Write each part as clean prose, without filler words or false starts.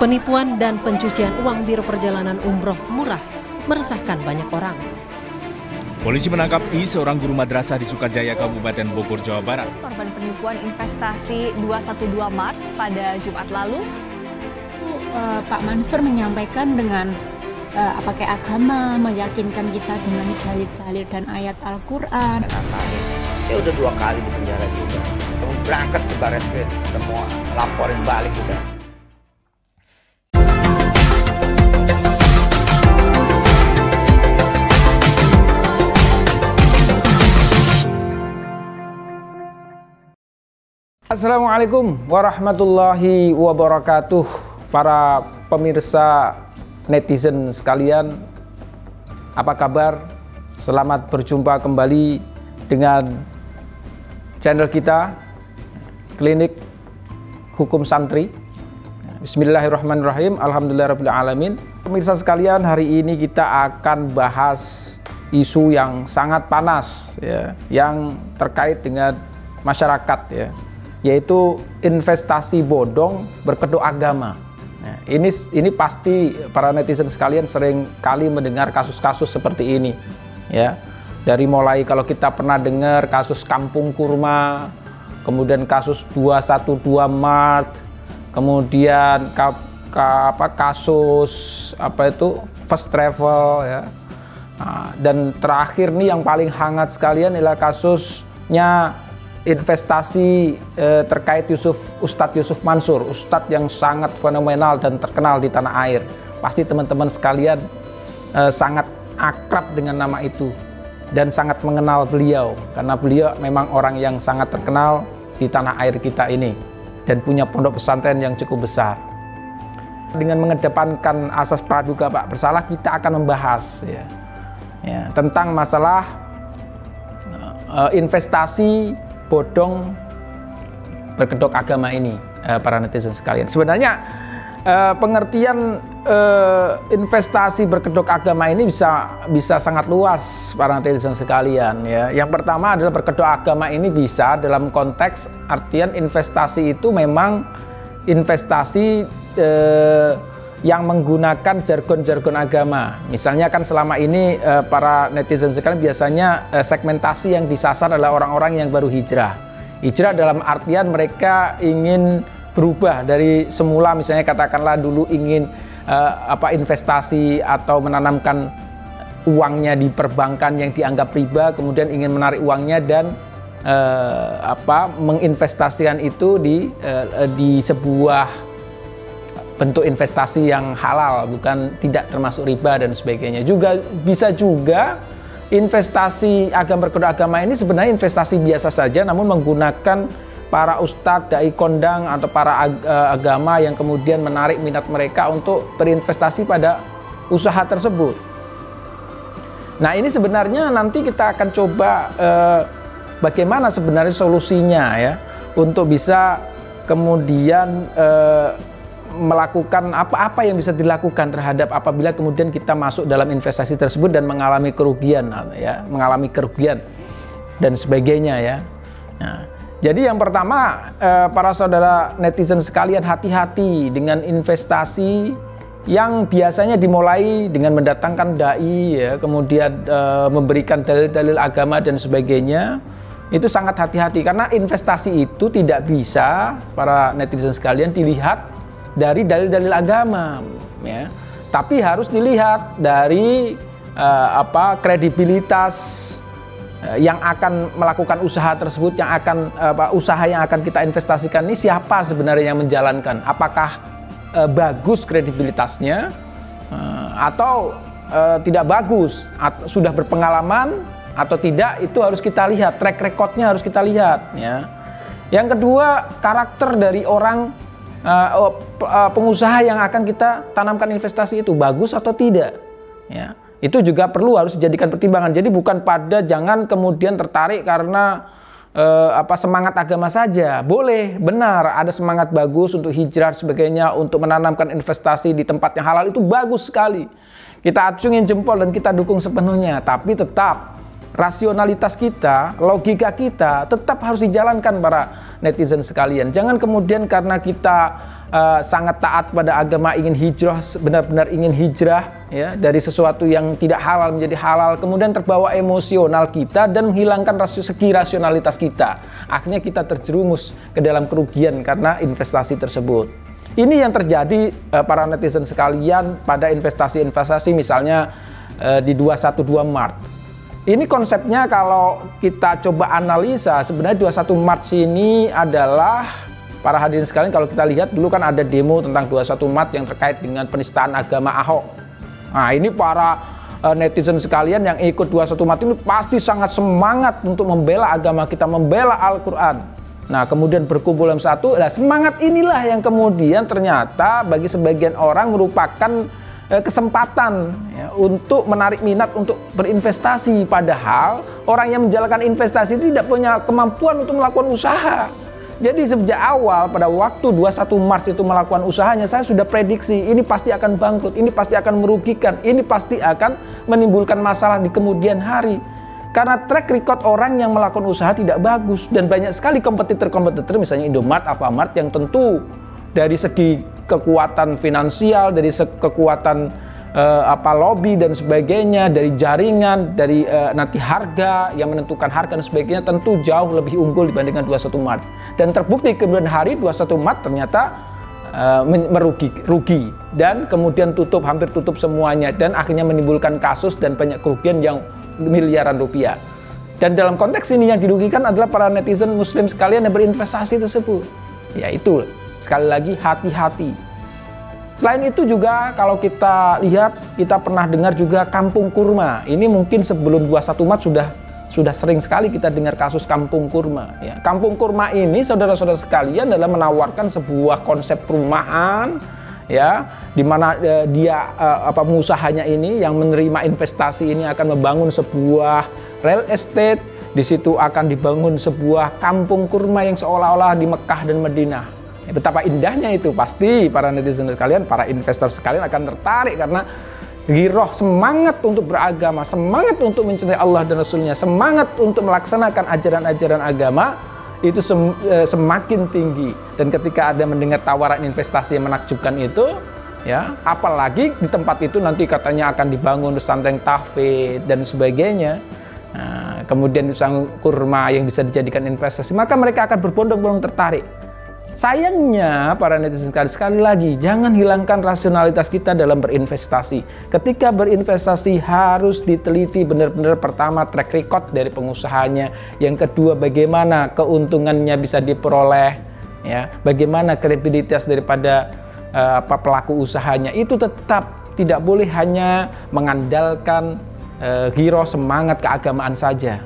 Penipuan dan pencucian uang biro perjalanan umroh murah meresahkan banyak orang. Polisi menangkap I, seorang guru madrasah di Sukajaya, Kabupaten Bogor, Jawa Barat. Korban penipuan investasi 212 Maret pada Jumat lalu. Pak Mansur menyampaikan dengan pakai agama, meyakinkan kita dengan dalil-dalil dan ayat Al-Quran. Saya udah 2 kali di penjara juga. Berangkat ke Barreskrim, semua laporin balik udah. Assalamualaikum warahmatullahi wabarakatuh. Para pemirsa netizen sekalian, apa kabar? Selamat berjumpa kembali dengan channel kita, Klinik Hukum Santri. Bismillahirrahmanirrahim. Alhamdulillahirrahmanirrahim. Pemirsa sekalian, hari ini kita akan bahas isu yang sangat panas ya, yang terkait dengan masyarakat ya, yaitu investasi bodong berkedok agama. Nah, ini pasti para netizen sekalian sering kali mendengar kasus-kasus seperti ini ya. Dari mulai kalau kita pernah dengar kasus Kampung Kurma, kemudian kasus 212 Maret, kemudian kasus First Travel ya. Nah, dan terakhir nih yang paling hangat sekalian adalah kasusnya investasi terkait Ustadz Yusuf Mansur, Ustadz yang sangat fenomenal dan terkenal di tanah air. Pasti teman-teman sekalian sangat akrab dengan nama itu dan sangat mengenal beliau, karena beliau memang orang yang sangat terkenal di tanah air kita ini dan punya pondok pesantren yang cukup besar. Dengan mengedepankan asas praduga tak bersalah, kita akan membahas ya, tentang masalah investasi bodong berkedok agama ini, para netizen sekalian. Sebenarnya pengertian investasi berkedok agama ini bisa sangat luas, para netizen sekalian ya. Yang pertama adalah berkedok agama ini bisa dalam konteks artian investasi itu memang investasi yang menggunakan jargon-jargon agama. Misalnya kan selama ini para netizen sekalian biasanya segmentasi yang disasar adalah orang-orang yang baru hijrah. Hijrah dalam artian mereka ingin berubah dari semula, misalnya katakanlah dulu ingin investasi atau menanamkan uangnya di perbankan yang dianggap riba, kemudian ingin menarik uangnya dan menginvestasikan itu di sebuah bentuk investasi yang halal, bukan tidak termasuk riba dan sebagainya. Juga bisa juga investasi berkedok agama ini sebenarnya investasi biasa saja, namun menggunakan para ustadz, dai kondang atau para agama yang kemudian menarik minat mereka untuk berinvestasi pada usaha tersebut. Nah, ini sebenarnya nanti kita akan coba bagaimana sebenarnya solusinya ya, untuk bisa kemudian melakukan apa yang bisa dilakukan terhadap apabila kemudian kita masuk dalam investasi tersebut dan mengalami kerugian dan sebagainya ya. Nah, jadi yang pertama, para saudara netizen sekalian, hati-hati dengan investasi yang biasanya dimulai dengan mendatangkan dai ya, kemudian memberikan dalil-dalil agama dan sebagainya. Itu sangat hati-hati, karena investasi itu tidak bisa, para netizen sekalian, dilihat dari dalil-dalil agama ya, tapi harus dilihat dari kredibilitas yang akan melakukan usaha tersebut, yang akan usaha yang akan kita investasikan ini siapa sebenarnya yang menjalankan, apakah bagus kredibilitasnya atau tidak bagus, sudah berpengalaman atau tidak, itu harus kita lihat, track recordnya harus kita lihat ya. Yang kedua, karakter dari orang pengusaha yang akan kita tanamkan investasi itu bagus atau tidak ya, itu juga harus dijadikan pertimbangan. Jadi bukan jangan kemudian tertarik karena semangat agama saja. Boleh, benar, ada semangat bagus untuk hijrah sebagainya, untuk menanamkan investasi di tempat yang halal, itu bagus sekali, kita acungin jempol dan kita dukung sepenuhnya. Tapi tetap rasionalitas kita, logika kita tetap harus dijalankan, para netizen sekalian. Jangan kemudian karena kita sangat taat pada agama, ingin hijrah, benar-benar ingin hijrah ya dari sesuatu yang tidak halal menjadi halal, kemudian terbawa emosional kita dan menghilangkan segi rasionalitas kita. Akhirnya kita terjerumus ke dalam kerugian karena investasi tersebut. Ini yang terjadi para netizen sekalian pada investasi-investasi misalnya di 212 Maret. Ini konsepnya kalau kita coba analisa, sebenarnya 21 Maret ini adalah, para hadirin sekalian, kalau kita lihat dulu kan ada demo tentang 21 Maret yang terkait dengan penistaan agama Ahok. Nah, ini para netizen sekalian yang ikut 21 Maret ini pasti sangat semangat untuk membela agama kita, membela Al-Quran. Nah, kemudian berkumpul dalam satu, nah semangat inilah yang kemudian ternyata bagi sebagian orang merupakan kesempatan ya, untuk menarik minat untuk berinvestasi. Padahal orang yang menjalankan investasi tidak punya kemampuan untuk melakukan usaha. Jadi sejak awal pada waktu 21 Maret itu melakukan usahanya, saya sudah prediksi ini pasti akan bangkrut, ini pasti akan merugikan, ini pasti akan menimbulkan masalah di kemudian hari. Karena track record orang yang melakukan usaha tidak bagus dan banyak sekali kompetitor-kompetitor misalnya Indomaret, Alfamart yang tentu dari segi kekuatan finansial, dari kekuatan lobby dan sebagainya, dari jaringan, dari nanti harga yang menentukan harga dan sebagainya tentu jauh lebih unggul dibandingkan 21 Maret. Dan terbukti kemudian hari 21 Maret ternyata rugi dan kemudian hampir tutup semuanya dan akhirnya menimbulkan kasus dan banyak kerugian yang miliaran rupiah. Dan dalam konteks ini yang dirugikan adalah para netizen muslim sekalian yang berinvestasi tersebut. Ya itu, sekali lagi hati-hati. Selain itu juga kalau kita lihat, kita pernah dengar juga kampung kurma. Ini mungkin sebelum 21 Maret sudah sering sekali kita dengar kasus kampung kurma. Ya, kampung kurma ini saudara-saudara sekalian adalah menawarkan sebuah konsep perumahan, ya, di mana pengusahanya ini yang menerima investasi ini akan membangun sebuah real estate. Di situ akan dibangun sebuah kampung kurma yang seolah-olah di Mekah dan Madinah. Ya, betapa indahnya itu, pasti para netizen sekalian, para investor sekalian akan tertarik karena giroh, semangat untuk beragama, semangat untuk mencintai Allah dan Rasulnya, semangat untuk melaksanakan ajaran-ajaran agama itu semakin tinggi. Dan ketika ada mendengar tawaran investasi yang menakjubkan itu, ya, apalagi di tempat itu nanti katanya akan dibangun pesantren tahfidz dan sebagainya. Nah, kemudian usaha kurma yang bisa dijadikan investasi, maka mereka akan berbondong-bondong tertarik. Sayangnya para netizen sekali lagi jangan hilangkan rasionalitas kita dalam berinvestasi. Ketika berinvestasi harus diteliti benar-benar, pertama track record dari pengusahanya, yang kedua bagaimana keuntungannya bisa diperoleh, ya, bagaimana kredibilitas daripada pelaku usahanya. Itu tetap tidak boleh hanya mengandalkan giroh semangat keagamaan saja.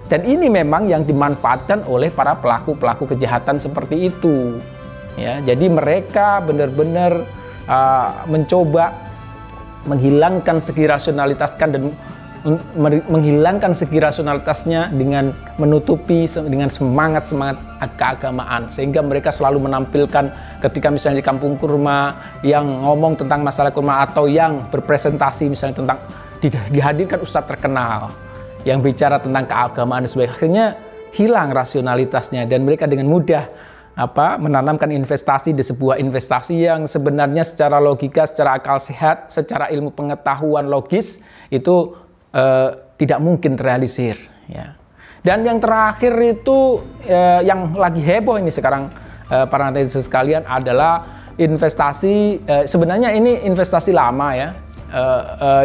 Dan ini memang yang dimanfaatkan oleh para pelaku-pelaku kejahatan seperti itu. Ya, jadi mereka benar-benar mencoba menghilangkan segi rasionalitasnya dengan menutupi dengan semangat keagamaan, sehingga mereka selalu menampilkan ketika misalnya di kampung kurma yang ngomong tentang masalah kurma atau yang berpresentasi misalnya tentang dihadirkan ustadz terkenal yang bicara tentang keagamaan dan sebagainya, akhirnya hilang rasionalitasnya dan mereka dengan mudah menanamkan investasi di sebuah investasi yang sebenarnya secara logika, secara akal sehat, secara ilmu pengetahuan logis itu tidak mungkin terrealisir. Ya. Dan yang terakhir itu yang lagi heboh ini sekarang para netizen sekalian adalah investasi, sebenarnya ini investasi lama ya.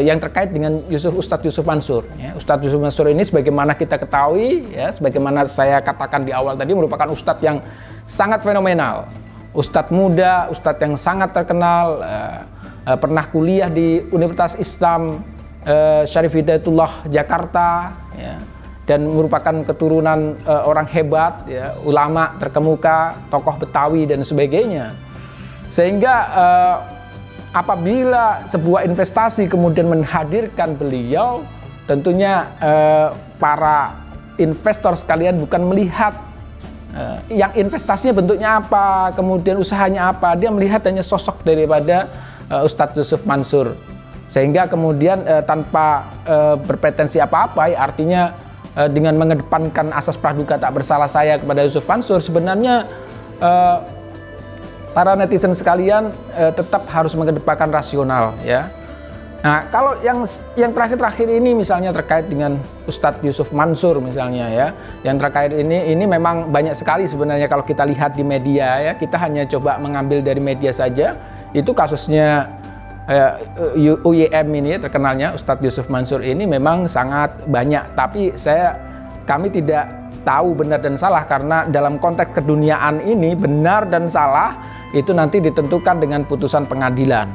Yang terkait dengan Ustadz Yusuf Mansur. Ya, Ustadz Yusuf Mansur ini sebagaimana kita ketahui, ya, sebagaimana saya katakan di awal tadi, merupakan Ustadz yang sangat fenomenal. Ustadz muda, Ustadz yang sangat terkenal, pernah kuliah di Universitas Islam Syarif Hidayatullah Jakarta, ya, dan merupakan keturunan orang hebat, ya, ulama terkemuka, tokoh Betawi dan sebagainya. Sehingga apabila sebuah investasi kemudian menghadirkan beliau, tentunya para investor sekalian bukan melihat yang investasinya bentuknya apa, kemudian usahanya apa, dia melihat hanya sosok daripada Ustadz Yusuf Mansur. Sehingga kemudian tanpa berpretensi apa-apa, ya, artinya dengan mengedepankan asas praduga tak bersalah saya kepada Yusuf Mansur, sebenarnya para netizen sekalian tetap harus mengedepankan rasional ya. Nah, kalau yang terakhir-terakhir ini misalnya terkait dengan Ustadz Yusuf Mansur misalnya ya, yang terkait ini memang banyak sekali sebenarnya kalau kita lihat di media ya, kita hanya coba mengambil dari media saja. Itu kasusnya UYM ini terkenalnya Ustadz Yusuf Mansur ini memang sangat banyak, tapi kami tidak tahu benar dan salah karena dalam konteks keduniaan ini benar dan salah itu nanti ditentukan dengan putusan pengadilan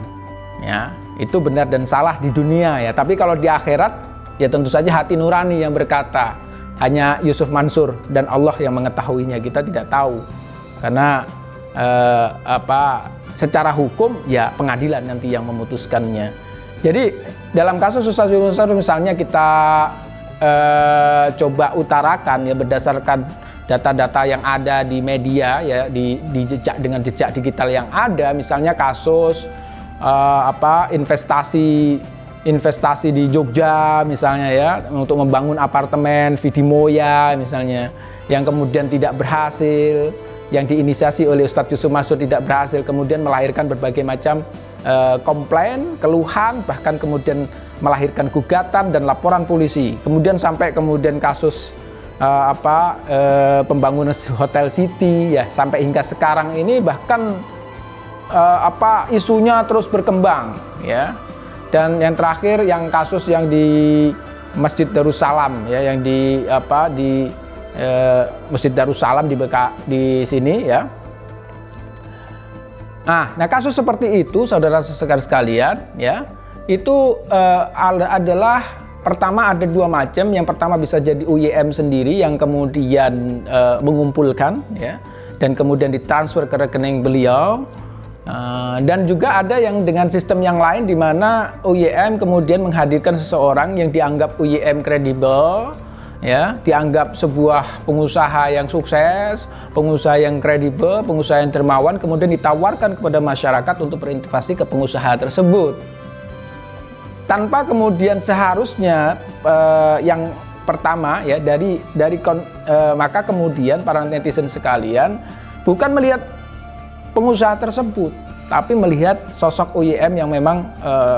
ya. Itu benar dan salah di dunia ya, tapi kalau di akhirat ya tentu saja hati nurani yang berkata, hanya Yusuf Mansur dan Allah yang mengetahuinya, kita tidak tahu karena secara hukum ya pengadilan nanti yang memutuskannya. Jadi dalam kasus Ustadz Yusuf Mansur misalnya kita coba utarakan ya berdasarkan data-data yang ada di media ya, di jejak dengan jejak digital yang ada, misalnya kasus investasi di Jogja misalnya ya, untuk membangun apartemen Vidimoya misalnya, yang kemudian tidak berhasil, yang diinisiasi oleh Ustadz Yusuf Mansur tidak berhasil, kemudian melahirkan berbagai macam komplain, keluhan, bahkan kemudian melahirkan gugatan dan laporan polisi, kemudian sampai kemudian kasus pembangunan Hotel City ya, sampai hingga sekarang ini bahkan isunya terus berkembang ya. Dan yang terakhir yang kasus yang di Masjid Darussalam ya, yang di Masjid Darussalam di sini ya. Nah kasus seperti itu saudara-saudara sekalian ya, itu adalah pertama ada dua macam. Yang pertama bisa jadi UYM sendiri yang kemudian mengumpulkan ya, dan kemudian ditransfer ke rekening beliau. Dan juga ada yang dengan sistem yang lain di mana UYM kemudian menghadirkan seseorang yang dianggap UYM kredibel ya, dianggap sebuah pengusaha yang sukses, pengusaha yang kredibel, pengusaha yang dermawan, kemudian ditawarkan kepada masyarakat untuk berinvestasi ke pengusaha tersebut. Tanpa kemudian seharusnya yang pertama ya maka kemudian para netizen sekalian bukan melihat pengusaha tersebut, tapi melihat sosok UYM yang memang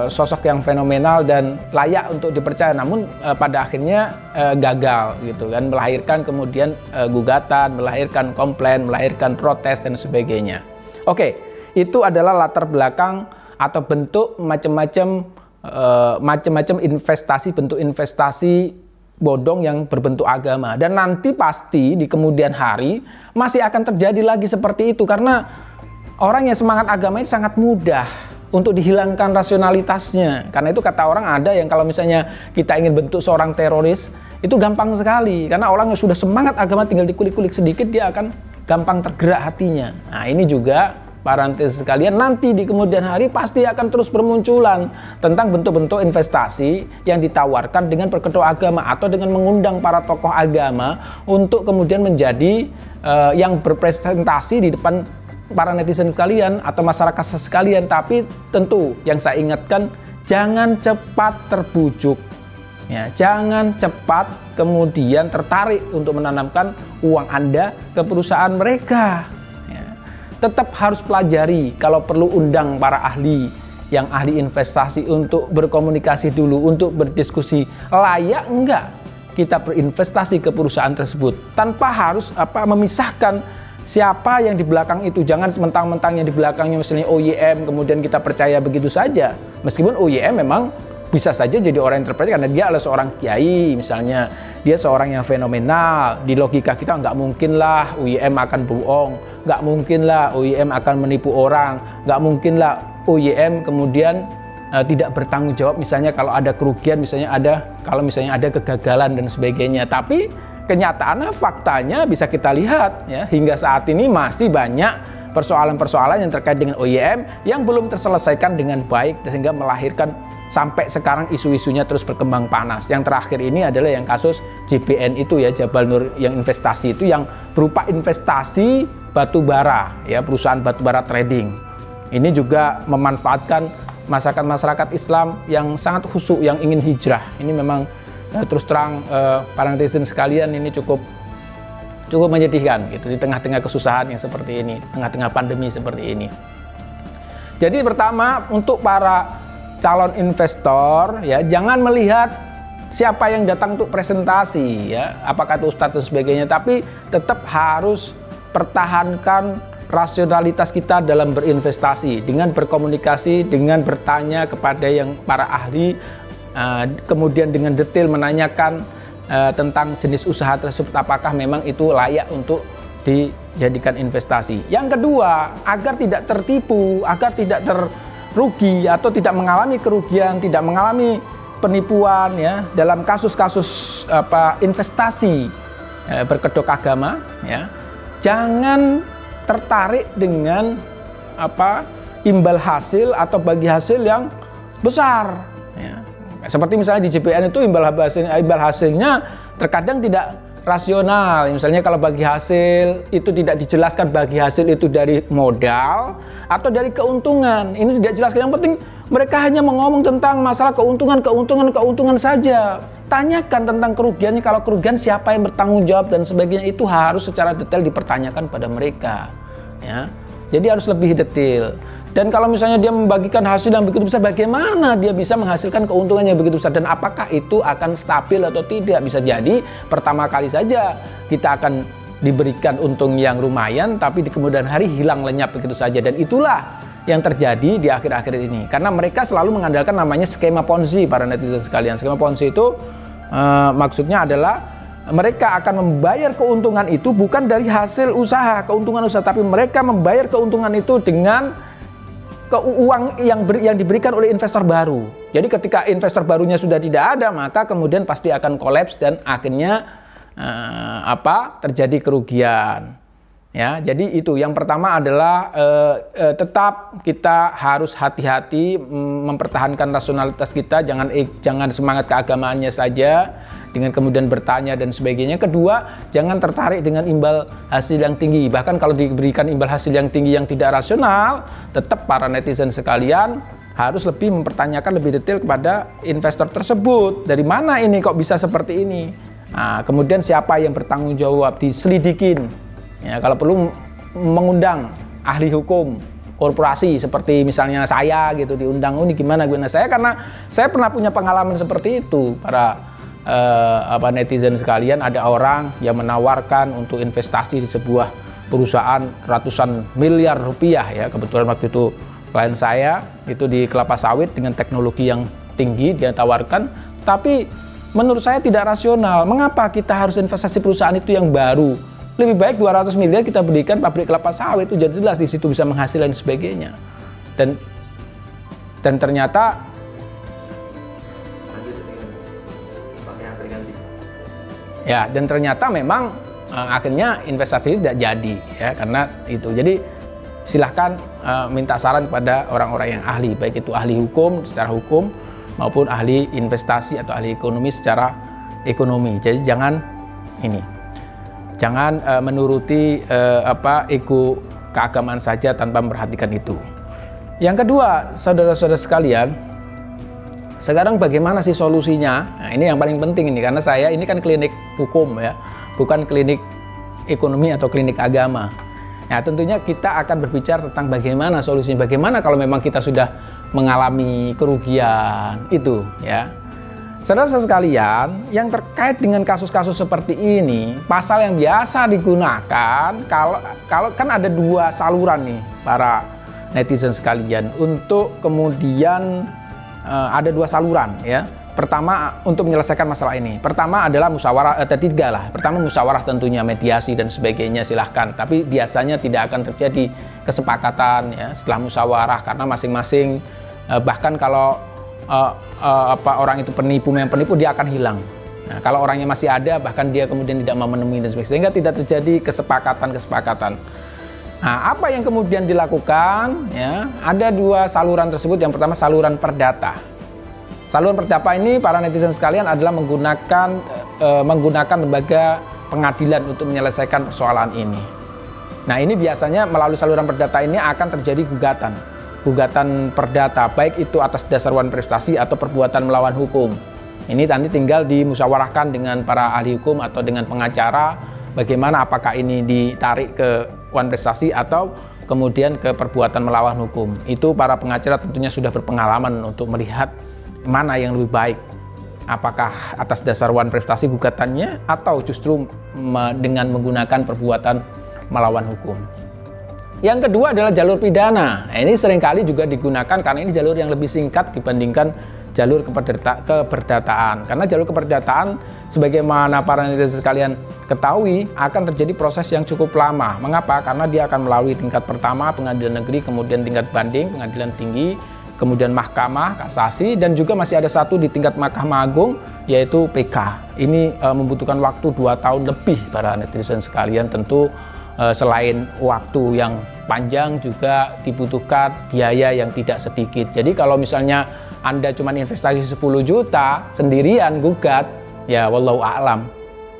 sosok yang fenomenal dan layak untuk dipercaya, namun pada akhirnya gagal gitu kan, melahirkan kemudian gugatan, melahirkan komplain, melahirkan protes dan sebagainya. Oke, itu adalah latar belakang atau bentuk macam-macam investasi, bentuk investasi bodong yang berbentuk agama, dan nanti pasti di kemudian hari masih akan terjadi lagi seperti itu karena orang yang semangat agamanya sangat mudah untuk dihilangkan rasionalitasnya. Karena itu kata orang ada yang kalau misalnya kita ingin bentuk seorang teroris itu gampang sekali, karena orang yang sudah semangat agama tinggal dikulik-kulik sedikit dia akan gampang tergerak hatinya. Nah ini juga para netizen sekalian, nanti di kemudian hari pasti akan terus bermunculan tentang bentuk-bentuk investasi yang ditawarkan dengan berkedok agama atau dengan mengundang para tokoh agama untuk kemudian menjadi yang berpresentasi di depan para netizen sekalian atau masyarakat sekalian. Tapi tentu yang saya ingatkan, jangan cepat terbujuk ya, jangan cepat kemudian tertarik untuk menanamkan uang Anda ke perusahaan mereka ya. Tetap harus pelajari, kalau perlu undang para ahli yang ahli investasi untuk berkomunikasi dulu, untuk berdiskusi layak enggak kita berinvestasi ke perusahaan tersebut, tanpa harus memisahkan siapa yang di belakang itu. Jangan mentang-mentang yang di belakangnya misalnya UYM kemudian kita percaya begitu saja. Meskipun UYM memang bisa saja jadi orang yang terpercaya karena dia adalah seorang kiai misalnya, dia seorang yang fenomenal. Di logika kita nggak mungkin lah UYM akan bohong, nggak mungkin lah UYM akan menipu orang, nggak mungkin lah UYM kemudian tidak bertanggung jawab misalnya kalau ada kerugian, kalau misalnya ada kegagalan dan sebagainya. Tapi kenyataannya, faktanya bisa kita lihat ya, hingga saat ini masih banyak persoalan-persoalan yang terkait dengan UYM yang belum terselesaikan dengan baik, sehingga melahirkan sampai sekarang isu-isunya terus berkembang panas. Yang terakhir ini adalah yang kasus JBN itu ya, Jabal Nur, yang investasi itu yang berupa investasi batubara ya, perusahaan batubara trading. Ini juga memanfaatkan masyarakat Islam yang sangat khusyuk, yang ingin hijrah. Ini memang terus terang para netizen sekalian, ini cukup cukup menyedihkan gitu di tengah-tengah kesusahan yang seperti ini, tengah-tengah pandemi seperti ini. Jadi pertama, untuk para calon investor ya, jangan melihat siapa yang datang untuk presentasi ya, apakah itu ustadz dan sebagainya, tapi tetap harus pertahankan rasionalitas kita dalam berinvestasi dengan berkomunikasi, dengan bertanya kepada yang para ahli, kemudian dengan detail menanyakan tentang jenis usaha tersebut, apakah memang itu layak untuk dijadikan investasi. Yang kedua, agar tidak tertipu, agar tidak terrugi atau tidak mengalami kerugian, tidak mengalami penipuan ya dalam kasus-kasus investasi berkedok agama ya. Jangan tertarik dengan imbal hasil atau bagi hasil yang besar ya. Seperti misalnya di JPN itu imbal hasilnya terkadang tidak rasional. Misalnya kalau bagi hasil itu tidak dijelaskan bagi hasil itu dari modal atau dari keuntungan. Ini tidak jelas. Yang penting mereka hanya mengomong tentang masalah keuntungan saja. Tanyakan tentang kerugiannya. Kalau kerugian siapa yang bertanggung jawab dan sebagainya, itu harus secara detail dipertanyakan pada mereka. Ya, jadi harus lebih detail. Dan kalau misalnya dia membagikan hasil yang begitu besar, bagaimana dia bisa menghasilkan keuntungan yang begitu besar dan apakah itu akan stabil atau tidak? Bisa jadi pertama kali saja kita akan diberikan untung yang lumayan, tapi di kemudian hari hilang lenyap begitu saja. Dan itulah yang terjadi di akhir-akhir ini. Karena mereka selalu mengandalkan namanya skema Ponzi, para netizen sekalian. Skema Ponzi itu maksudnya adalah mereka akan membayar keuntungan itu bukan dari hasil usaha, keuntungan usaha, tapi mereka membayar keuntungan itu dengan uang yang diberikan oleh investor baru. Jadi ketika investor barunya sudah tidak ada, maka kemudian pasti akan kolaps dan akhirnya terjadi kerugian. Ya, jadi itu yang pertama adalah tetap kita harus hati-hati mempertahankan rasionalitas kita, jangan semangat keagamaannya saja dengan kemudian bertanya dan sebagainya. Kedua, jangan tertarik dengan imbal hasil yang tinggi. Bahkan kalau diberikan imbal hasil yang tinggi yang tidak rasional, tetap para netizen sekalian harus lebih mempertanyakan lebih detail kepada investor tersebut. Dari mana ini kok bisa seperti ini? Nah, kemudian siapa yang bertanggung jawab, diselidikin. Ya, kalau perlu mengundang ahli hukum korporasi seperti misalnya saya gitu, diundang. Ini gimana saya, karena saya pernah punya pengalaman seperti itu. Para netizen sekalian, ada orang yang menawarkan untuk investasi di sebuah perusahaan ratusan miliar rupiah ya. Kebetulan waktu itu klien saya itu di kelapa sawit dengan teknologi yang tinggi dia tawarkan, tapi menurut saya tidak rasional. Mengapa kita harus investasi perusahaan itu yang baru? Lebih baik 200 miliar kita berikan pabrik kelapa sawit, itu jadi jelas di situ bisa menghasilkan dan sebagainya. Dan ternyata ya, dan ternyata memang akhirnya investasi tidak jadi ya, karena itu. Jadi silahkan minta saran kepada orang-orang yang ahli, baik itu ahli hukum secara hukum maupun ahli investasi atau ahli ekonomi secara ekonomi. Jadi jangan menuruti ego keagamaan saja tanpa memperhatikan itu. Yang kedua, saudara-saudara sekalian, sekarang bagaimana sih solusinya? Nah, ini yang paling penting ini, karena saya ini kan klinik hukum ya, bukan klinik ekonomi atau klinik agama. Nah, tentunya kita akan berbicara tentang bagaimana solusinya, bagaimana kalau memang kita sudah mengalami kerugian itu ya. Saudara-saudara sekalian, yang terkait dengan kasus-kasus seperti ini, pasal yang biasa digunakan kalau kan ada dua saluran nih para netizen sekalian untuk kemudian ada dua saluran ya. Pertama untuk menyelesaikan masalah ini. Pertama adalah musyawarah, tiga lah. Pertama musyawarah tentunya, mediasi dan sebagainya silahkan. Tapi biasanya tidak akan terjadi kesepakatan ya setelah musyawarah karena masing-masing bahkan kalau orang itu penipu dia akan hilang. Nah, kalau orangnya masih ada, bahkan dia kemudian tidak mau menemui dan sebagainya, sehingga tidak terjadi kesepakatan. Nah, apa yang kemudian dilakukan? Ya, ada dua saluran tersebut. Yang pertama saluran perdata. Saluran perdata ini para netizen sekalian adalah menggunakan lembaga pengadilan untuk menyelesaikan persoalan ini. Nah, ini biasanya melalui saluran perdata ini akan terjadi gugatan perdata, baik itu atas dasar prestasi atau perbuatan melawan hukum. Ini nanti tinggal dimusyawarahkan dengan para ahli hukum atau dengan pengacara bagaimana apakah ini ditarik ke uang prestasi atau kemudian ke perbuatan melawan hukum. Itu para pengacara tentunya sudah berpengalaman untuk melihat mana yang lebih baik. Apakah atas dasar uang prestasi gugatannya atau justru dengan menggunakan perbuatan melawan hukum. Yang kedua adalah jalur pidana. Nah, ini seringkali juga digunakan karena ini jalur yang lebih singkat dibandingkan jalur keperdataan. Karena jalur keperdataan, sebagaimana para netizen sekalian ketahui, akan terjadi proses yang cukup lama. Mengapa? Karena dia akan melalui tingkat pertama, pengadilan negeri, kemudian tingkat banding, pengadilan tinggi, kemudian mahkamah, kasasi, dan juga masih ada satu di tingkat Mahkamah Agung, yaitu PK. Ini membutuhkan waktu 2 tahun lebih para netizen sekalian. Tentu selain waktu yang panjang juga dibutuhkan biaya yang tidak sedikit. Jadi kalau misalnya Anda cuma investasi 10 juta sendirian gugat, ya wallahu a'lam,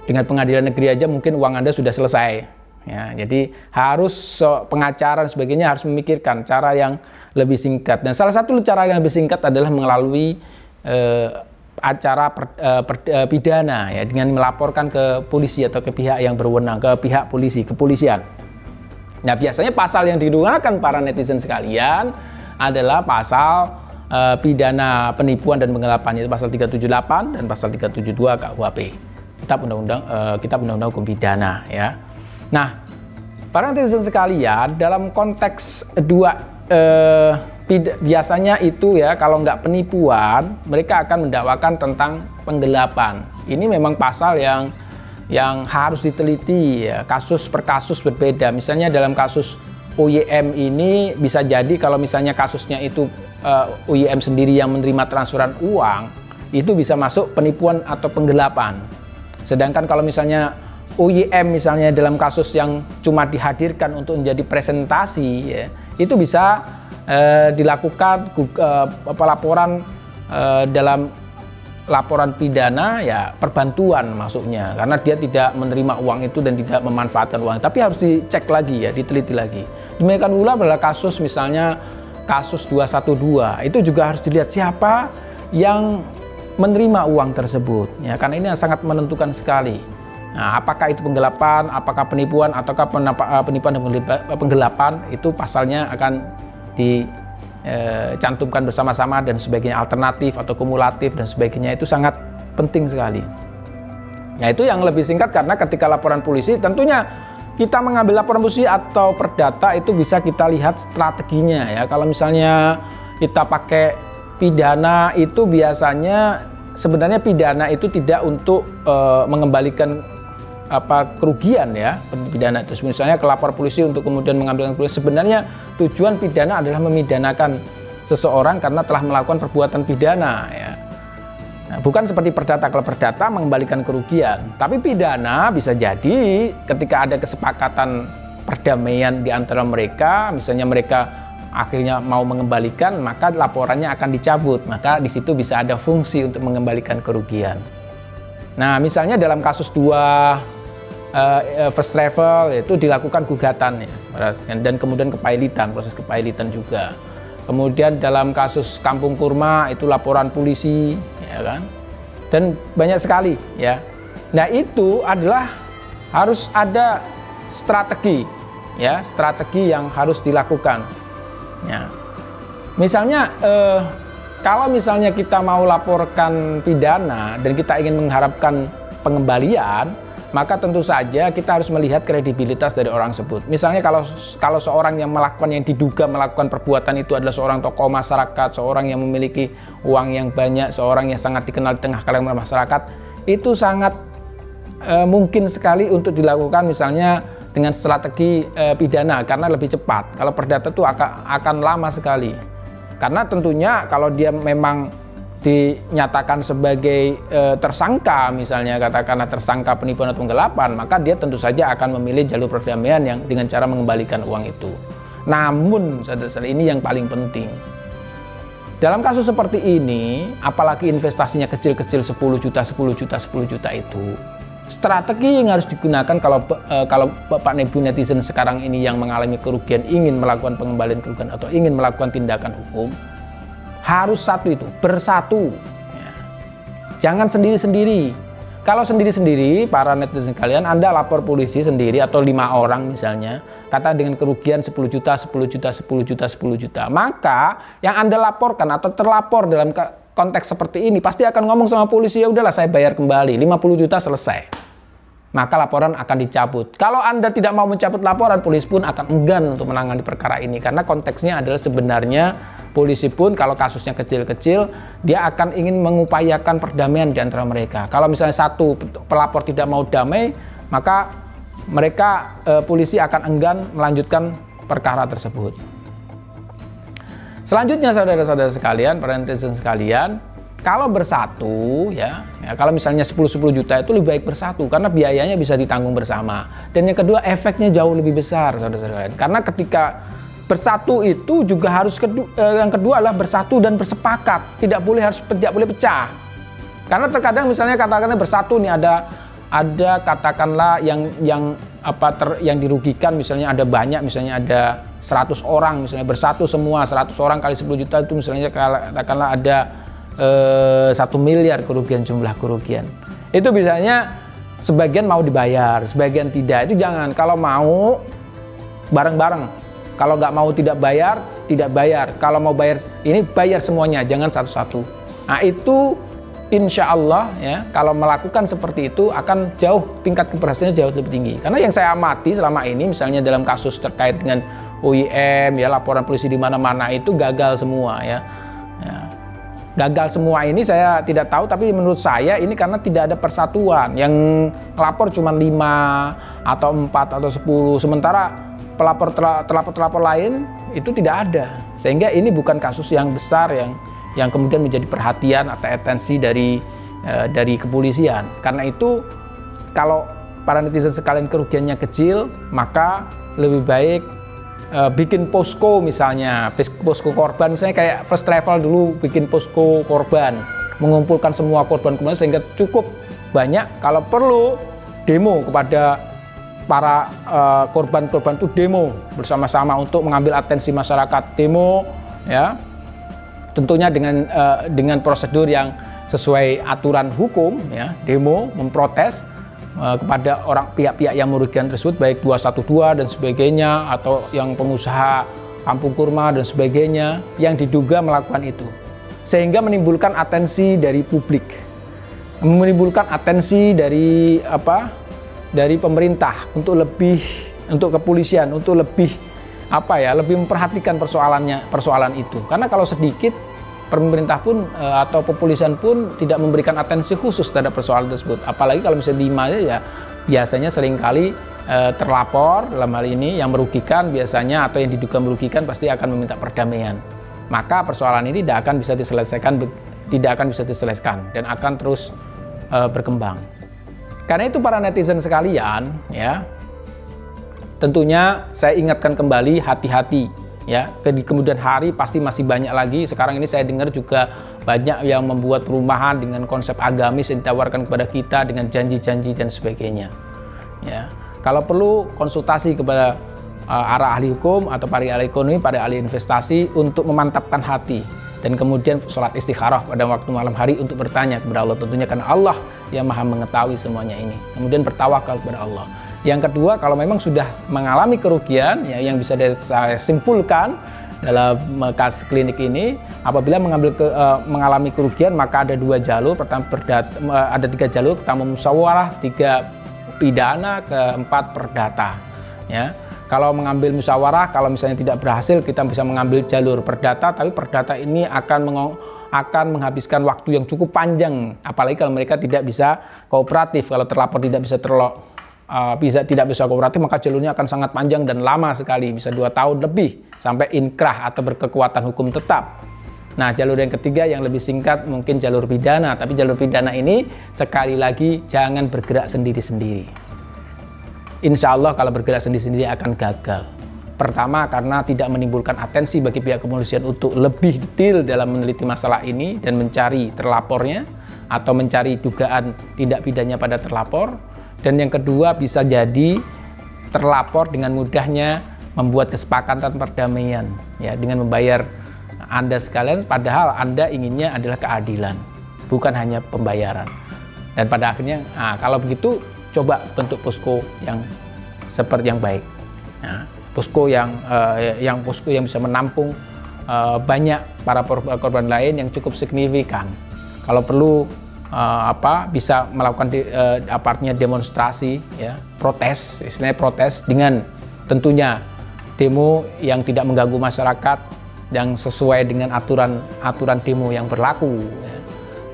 dengan pengadilan negeri aja mungkin uang Anda sudah selesai. Ya, jadi harus pengacara dan sebagainya harus memikirkan cara yang lebih singkat. Dan salah satu cara yang lebih singkat adalah melalui acara pidana, ya, dengan melaporkan ke polisi atau ke pihak yang berwenang, ke pihak polisi, kepolisian. Nah, biasanya pasal yang digunakan para netizen sekalian adalah pasal pidana penipuan dan penggelapan, yaitu pasal 378 dan pasal 372 KUHP, Kitab Undang-Undang Hukum Pidana, ya. Nah, para netizen sekalian, dalam konteks biasanya itu, ya, kalau nggak penipuan, mereka akan mendakwakan tentang penggelapan. Ini memang pasal yang harus diteliti, ya, kasus per kasus berbeda. Misalnya dalam kasus UYM ini bisa jadi kalau misalnya kasusnya itu UYM sendiri yang menerima transferan uang, itu bisa masuk penipuan atau penggelapan. Sedangkan kalau misalnya UYM misalnya dalam kasus yang cuma dihadirkan untuk menjadi presentasi, ya, itu bisa dilakukan laporan dalam laporan pidana, ya, perbantuan masuknya, karena dia tidak menerima uang itu dan tidak memanfaatkan uang. Tapi harus dicek lagi, ya, diteliti lagi. Demikian pula adalah kasus misalnya kasus 212, itu juga harus dilihat siapa yang menerima uang tersebut, ya, karena ini sangat menentukan sekali. Nah, apakah itu penggelapan, apakah penipuan, ataukah penipuan dan penggelapan, itu pasalnya akan dicantumkan bersama-sama dan sebagainya, alternatif atau kumulatif dan sebagainya, itu sangat penting sekali. Nah, itu yang lebih singkat karena ketika laporan polisi, tentunya kita mengambil laporan polisi atau perdata itu bisa kita lihat strateginya, ya. Kalau misalnya kita pakai pidana, itu biasanya sebenarnya pidana itu tidak untuk mengembalikan kerugian, ya, pidana itu. Misalnya ke lapor polisi untuk kemudian mengambil kerugian, sebenarnya tujuan pidana adalah memidanakan seseorang karena telah melakukan perbuatan pidana, ya. Nah, bukan seperti perdata. Kalau perdata mengembalikan kerugian, tapi pidana bisa jadi ketika ada kesepakatan perdamaian di antara mereka, misalnya mereka akhirnya mau mengembalikan, maka laporannya akan dicabut, maka di situ bisa ada fungsi untuk mengembalikan kerugian. Nah, misalnya dalam kasus first travel itu dilakukan gugatan, ya, dan kemudian kepailitan, proses kepailitan juga. Kemudian dalam kasus Kampung Kurma itu laporan polisi, ya kan, dan banyak sekali, ya. Nah, itu adalah harus ada strategi, ya, strategi yang harus dilakukan, ya. Misalnya kalau misalnya kita mau laporkan pidana dan kita ingin mengharapkan pengembalian, maka tentu saja kita harus melihat kredibilitas dari orang tersebut. Misalnya kalau seorang yang diduga melakukan perbuatan itu adalah seorang tokoh masyarakat, seorang yang memiliki uang yang banyak, seorang yang sangat dikenal di tengah kalangan masyarakat, itu sangat mungkin sekali untuk dilakukan misalnya dengan strategi pidana karena lebih cepat. Kalau perdata itu akan lama sekali. Karena tentunya kalau dia memang dinyatakan sebagai tersangka, misalnya katakanlah tersangka penipuan atau penggelapan, maka dia tentu saja akan memilih jalur perdamaian yang dengan cara mengembalikan uang itu. Namun saudara-saudara, ini yang paling penting. Dalam kasus seperti ini, apalagi investasinya kecil-kecil 10 juta itu, strategi yang harus digunakan kalau Bapak Ibu netizen sekarang ini yang mengalami kerugian ingin melakukan pengembalian kerugian atau ingin melakukan tindakan hukum, harus satu itu, bersatu, ya. Jangan sendiri-sendiri. Kalau sendiri-sendiri, para netizen kalian, Anda lapor polisi sendiri atau 5 orang misalnya, kata dengan kerugian 10 juta, 10 juta, 10 juta, 10 juta. Maka yang Anda laporkan atau terlapor dalam konteks seperti ini pasti akan ngomong sama polisi, ya udahlah saya bayar kembali, 50 juta selesai. Maka laporan akan dicabut. Kalau Anda tidak mau mencabut laporan, polisi pun akan enggan untuk menangani perkara ini. Karena konteksnya adalah sebenarnya polisi pun kalau kasusnya kecil-kecil, dia akan ingin mengupayakan perdamaian di antara mereka. Kalau misalnya satu pelapor tidak mau damai, maka mereka polisi akan enggan melanjutkan perkara tersebut. Selanjutnya saudara-saudara sekalian, para netizen sekalian, kalau bersatu ya kalau misalnya 10 juta itu lebih baik bersatu karena biayanya bisa ditanggung bersama. Dan yang kedua, efeknya jauh lebih besar saudara-saudara. Karena ketika bersatu itu juga harus yang kedua adalah bersatu dan bersepakat, tidak boleh pecah. Karena terkadang misalnya katakanlah bersatu nih ada katakanlah yang dirugikan, misalnya ada banyak, misalnya ada 100 orang misalnya bersatu semua, 100 orang kali 10 juta itu misalnya katakanlah ada 1 miliar jumlah kerugian. Itu biasanya sebagian mau dibayar, sebagian tidak. Itu jangan, kalau mau bareng-bareng. Kalau nggak mau tidak bayar. Kalau mau bayar ini bayar semuanya, jangan satu-satu. Nah itu insya Allah ya, kalau melakukan seperti itu akan tingkat keberhasilannya jauh lebih tinggi. Karena yang saya amati selama ini, misalnya dalam kasus terkait dengan UIM ya, laporan polisi di mana-mana itu gagal semua ya. Gagal semua ini saya tidak tahu, tapi menurut saya ini karena tidak ada persatuan. Yang ngelapor cuma 5 atau 4 atau 10, sementara pelapor lain itu tidak ada, sehingga ini bukan kasus yang besar yang kemudian menjadi perhatian atau atensi dari kepolisian. Karena itu kalau para netizen sekalian kerugiannya kecil, maka lebih baik bikin posko, misalnya posko korban, misalnya kayak First Travel dulu bikin posko korban, mengumpulkan semua korban sehingga cukup banyak. Kalau perlu demo kepada para korban-korban itu, demo bersama-sama untuk mengambil atensi masyarakat, demo ya tentunya dengan prosedur yang sesuai aturan hukum ya, demo memprotes kepada pihak-pihak yang merugikan tersebut, baik 212 dan sebagainya, atau yang pengusaha kampung kurma dan sebagainya yang diduga melakukan itu, sehingga menimbulkan atensi dari publik, menimbulkan atensi dari pemerintah untuk kepolisian untuk lebih memperhatikan persoalan itu. Karena kalau sedikit, pemerintah pun atau kepolisian pun tidak memberikan atensi khusus terhadap persoalan tersebut. Apalagi kalau misalnya 5 ya biasanya seringkali terlapor dalam hal ini yang merugikan biasanya, atau yang diduga merugikan pasti akan meminta perdamaian. Maka persoalan ini tidak akan bisa diselesaikan dan akan terus berkembang. Karena itu para netizen sekalian ya, tentunya saya ingatkan kembali, hati-hati ya. Di kemudian hari pasti masih banyak lagi. Sekarang ini saya dengar juga banyak yang membuat perumahan dengan konsep agamis yang ditawarkan kepada kita dengan janji-janji dan sebagainya ya. Kalau perlu konsultasi kepada arah ahli hukum atau para ahli ekonomi, para ahli investasi untuk memantapkan hati, dan kemudian sholat istikharah pada waktu malam hari untuk bertanya kepada Allah, tentunya karena Allah yang maha mengetahui semuanya ini. Kemudian bertawakal kepada Allah. Yang kedua, kalau memang sudah mengalami kerugian ya, yang bisa saya simpulkan dalam kasus klinik ini, apabila mengalami kerugian maka ada 2 jalur. Pertama ada 3 jalur, pertama musyawarah, 3 pidana, keempat perdata ya. Kalau mengambil musyawarah, kalau misalnya tidak berhasil, kita bisa mengambil jalur perdata, tapi perdata ini akan menghabiskan waktu yang cukup panjang, apalagi kalau mereka tidak bisa kooperatif. Kalau terlapor tidak bisa kooperatif, maka jalurnya akan sangat panjang dan lama sekali, bisa 2 tahun lebih sampai inkrah atau berkekuatan hukum tetap. Nah, jalur yang ketiga yang lebih singkat mungkin jalur pidana, tapi jalur pidana ini sekali lagi jangan bergerak sendiri-sendiri. Insya Allah kalau bergerak sendiri-sendiri akan gagal. Pertama, karena tidak menimbulkan atensi bagi pihak kepolisian untuk lebih detail dalam meneliti masalah ini dan mencari terlapornya atau mencari dugaan tindak pidananya pada terlapor. Dan yang kedua, bisa jadi terlapor dengan mudahnya membuat kesepakatan perdamaian ya, dengan membayar Anda sekalian, padahal Anda inginnya adalah keadilan, bukan hanya pembayaran. Dan pada akhirnya, kalau begitu coba bentuk posko yang seperti yang baik. Nah, posko yang bisa menampung banyak para korban lain yang cukup signifikan. Kalau perlu bisa melakukan apartnya demonstrasi, ya, protes, istilahnya protes dengan tentunya demo yang tidak mengganggu masyarakat, yang sesuai dengan aturan demo yang berlaku. Ya.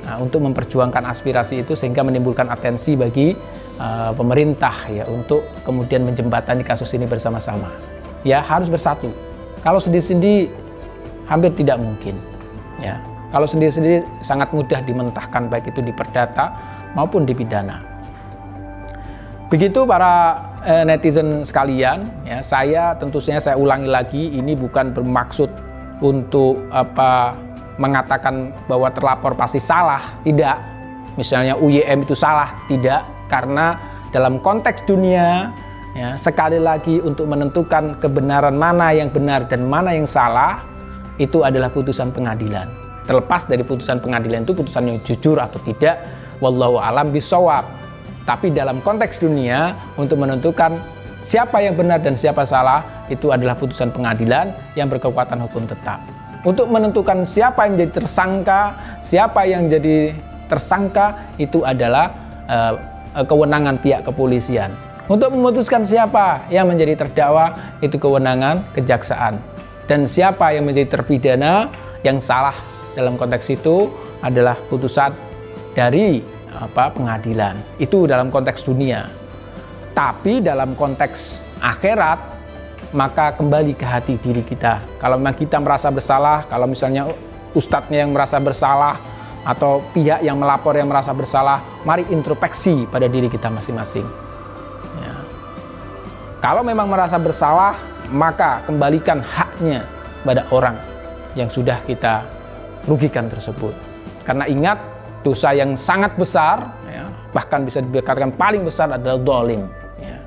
Nah, untuk memperjuangkan aspirasi itu sehingga menimbulkan atensi bagi pemerintah ya untuk kemudian menjembatani kasus ini bersama-sama. Ya, harus bersatu. Kalau sendiri-sendiri hampir tidak mungkin. Ya, kalau sendiri-sendiri sangat mudah dimentahkan baik itu di perdata maupun di pidana. Begitu para netizen sekalian, ya, saya ulangi lagi, ini bukan bermaksud untuk mengatakan bahwa terlapor pasti salah, tidak. Misalnya UYM itu salah, tidak, karena dalam konteks dunia, ya, sekali lagi untuk menentukan kebenaran mana yang benar dan mana yang salah, itu adalah putusan pengadilan. Terlepas dari putusan pengadilan itu putusan yang jujur atau tidak, wallahu alam bisawab. Tapi dalam konteks dunia, untuk menentukan siapa yang benar dan siapa salah, itu adalah putusan pengadilan yang berkekuatan hukum tetap. Untuk menentukan siapa yang jadi tersangka, siapa yang jadi tersangka, itu adalah kewenangan pihak kepolisian. Untuk memutuskan siapa yang menjadi terdakwa, itu kewenangan kejaksaan. Dan siapa yang menjadi terpidana yang salah dalam konteks itu adalah putusan dari pengadilan. Itu dalam konteks dunia. Tapi dalam konteks akhirat, maka kembali ke hati diri kita. Kalau memang kita merasa bersalah, kalau misalnya ustadznya yang merasa bersalah atau pihak yang melapor yang merasa bersalah, mari introspeksi pada diri kita masing-masing. Ya. Kalau memang merasa bersalah, maka kembalikan haknya pada orang yang sudah kita rugikan tersebut. Karena ingat, dosa yang sangat besar, ya, bahkan bisa dikatakan paling besar adalah dolim. Ya.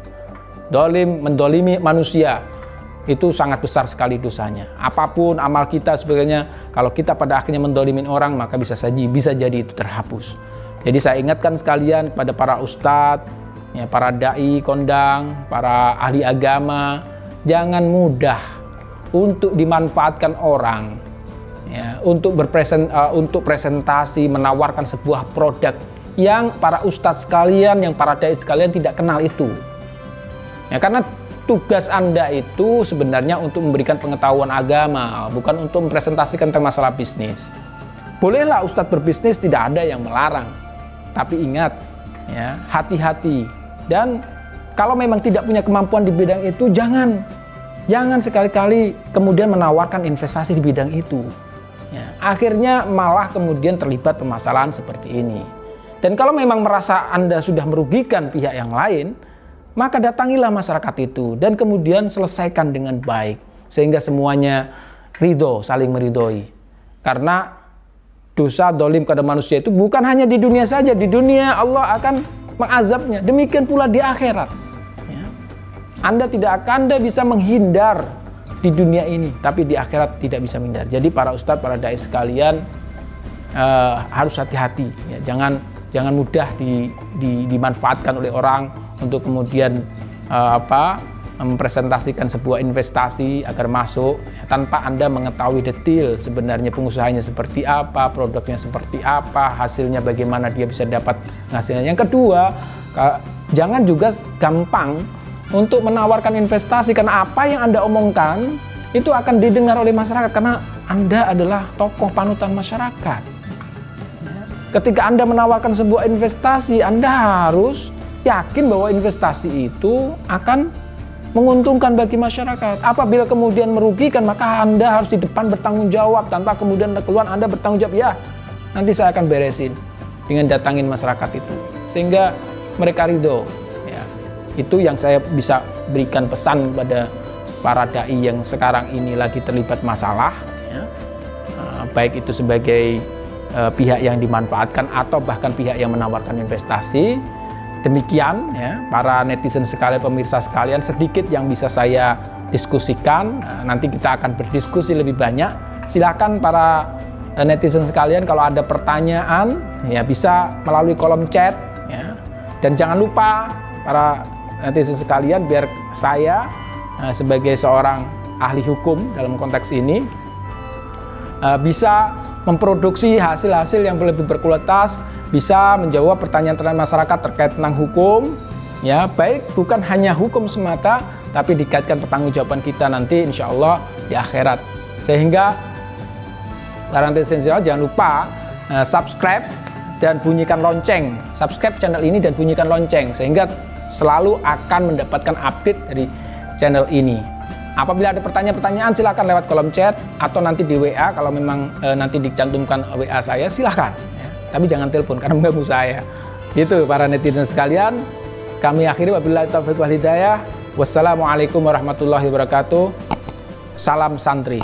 Dolim, mendolimi manusia, itu sangat besar sekali dosanya. Apapun amal kita sebagainya, kalau kita pada akhirnya mendolimin orang, maka bisa jadi itu terhapus. Jadi saya ingatkan sekalian kepada para ustadz, ya, para dai kondang, para ahli agama, jangan mudah untuk dimanfaatkan orang, ya, untuk presentasi, menawarkan sebuah produk yang para ustadz sekalian, yang para dai sekalian tidak kenal itu. Ya, karena tugas Anda itu sebenarnya untuk memberikan pengetahuan agama, bukan untuk mempresentasikan tentang masalah bisnis. Bolehlah ustadz berbisnis, tidak ada yang melarang. Tapi ingat, ya, hati-hati. Dan kalau memang tidak punya kemampuan di bidang itu, jangan sekali-kali kemudian menawarkan investasi di bidang itu. Ya, akhirnya malah kemudian terlibat permasalahan seperti ini. Dan kalau memang merasa Anda sudah merugikan pihak yang lain, maka datangilah masyarakat itu dan kemudian selesaikan dengan baik sehingga semuanya ridho, saling meridhoi. Karena dosa dolim kepada manusia itu bukan hanya di dunia saja, di dunia Allah akan mengazabnya, demikian pula di akhirat. Ya. Anda bisa menghindar di dunia ini, tapi di akhirat tidak bisa menghindar. Jadi para ustadz, para dai sekalian harus hati-hati. Ya. Jangan mudah dimanfaatkan oleh orang untuk kemudian mempresentasikan sebuah investasi agar masuk, ya, tanpa Anda mengetahui detail sebenarnya pengusahanya seperti apa, produknya seperti apa, hasilnya bagaimana dia bisa dapat hasilnya. Yang kedua, jangan juga gampang untuk menawarkan investasi, karena apa yang Anda omongkan itu akan didengar oleh masyarakat karena Anda adalah tokoh panutan masyarakat. Ketika Anda menawarkan sebuah investasi, Anda harus yakin bahwa investasi itu akan menguntungkan bagi masyarakat. Apabila kemudian merugikan, maka Anda harus di depan bertanggung jawab, tanpa kemudian keluar Anda bertanggung jawab, ya nanti saya akan beresin dengan datangin masyarakat itu, sehingga mereka ridho. Ya, itu yang saya bisa berikan pesan kepada para dai yang sekarang ini lagi terlibat masalah, ya. Baik itu sebagai pihak yang dimanfaatkan atau bahkan pihak yang menawarkan investasi. Demikian, ya, para netizen sekalian, pemirsa sekalian, sedikit yang bisa saya diskusikan. Nanti kita akan berdiskusi lebih banyak. Silakan para netizen sekalian, kalau ada pertanyaan ya bisa melalui kolom chat ya. Dan jangan lupa para netizen sekalian, biar saya sebagai seorang ahli hukum dalam konteks ini bisa memproduksi hasil-hasil yang lebih berkualitas, bisa menjawab pertanyaan-pertanyaan masyarakat terkait tentang hukum ya, baik bukan hanya hukum semata, tapi dikaitkan pertanggungjawaban kita nanti insya Allah di akhirat. Sehingga para netizen jangan lupa subscribe dan bunyikan lonceng, subscribe channel ini dan bunyikan lonceng, sehingga selalu akan mendapatkan update dari channel ini. Apabila ada pertanyaan-pertanyaan silahkan lewat kolom chat atau nanti di WA, kalau memang nanti dicantumkan WA saya silahkan ya. Tapi jangan telepon karena mengganggu saya. Gitu para netizen sekalian, kami akhiri wabillahi taufiq wal hidayah. Wassalamualaikum warahmatullahi wabarakatuh. Salam santri.